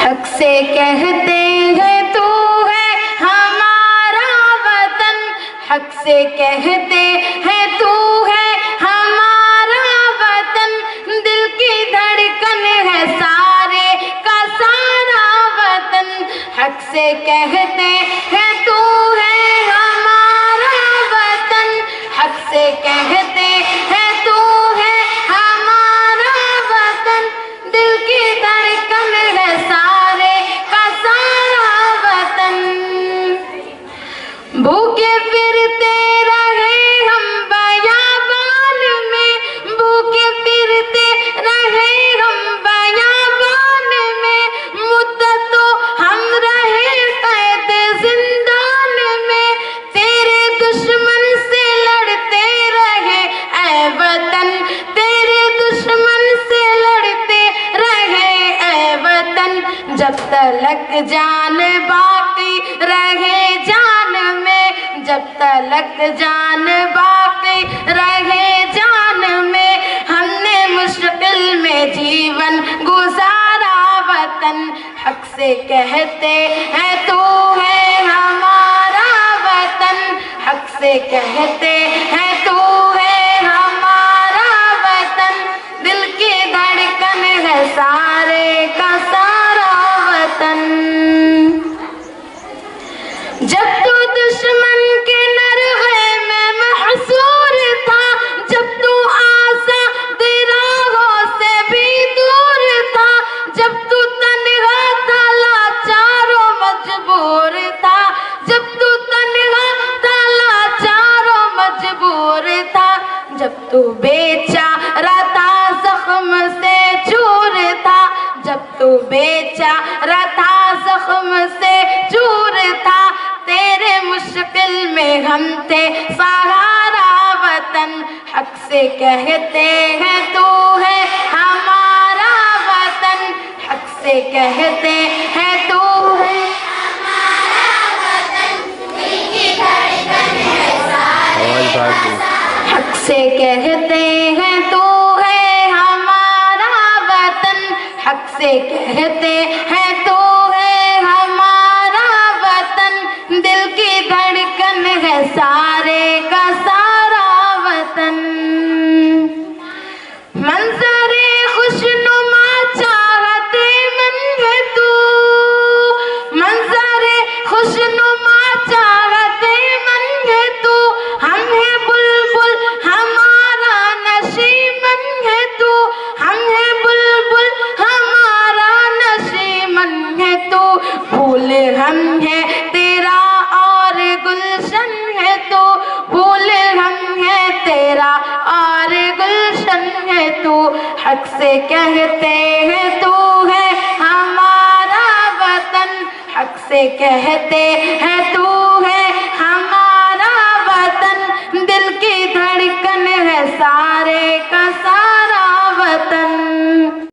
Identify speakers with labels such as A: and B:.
A: हक से कहते हैं तू है हमारा वतन, हक से कहते हैं तू है हमारा वतन, दिल की धड़कन है सारे का सारा वतन। हक से कहते हैं तू है हमारा वतन, हक से कहते हैं तू है हमारा वतन, दिल की धड़कन है सारे का सारा वतन। भूखे फिरते रहे हम बयाबान में, भूखे फिरते रहे हम बयाबान में, मुद्दत तो हम रहे कैद जिंदान में, तेरे दुश्मन से लड़ते रहे ऐ वतन, तेरे दुश्मन से लड़ते रहे ऐ वतन। जब तलक जान बाकी रहे जान में, जब तलक जान बाकी रहे जान में, हमने मुश्किल में जीवन गुजारा वतन। हक से कहते हैं तू है हमारा वतन, हक से कहते हैं तू है हमारा वतन, दिल की धड़कन है सारे का सारा वतन। जब तू दुश्मन के नरग़े में महसूर था, जब तू आज़ाद राहों से भी दूर था, जब तू तन्हा था लाचार और मजबूर था, जब तू तन्हा था लाचार और मजबूर था, जब तू बेचारा था ज़ख्म से चूर था, जब तू बेचारा था ज़ख्म से चूर था, तेरे मुश्किल में हम थे सहारा वतन। हक से कहते हैं तू है हमारा वतन, हक से कहते हैं तू है हमारा वतन, दिल की धड़कन है सारे का सारा। हक से कहते हैं तू है हमारा वतन, हक से कहते हैं तू है हमारा वतन, दिल की धड़कन है सारे का सारा वतन। मंजरे खुशनुमा चाहते मन है तू, मंजरे खुशनुमा चाहते मन है तू, हम है बुलबुल हमारा नशीमन है तू, हम है बुलबुल हमारा नशीमन है तू, फूल हम है तेरा और गुलशन है तू, फूल हम है तेरा और गुलशन है तू। हक से कहते हैं तू है हमारा वतन, हक से कहते हैं तू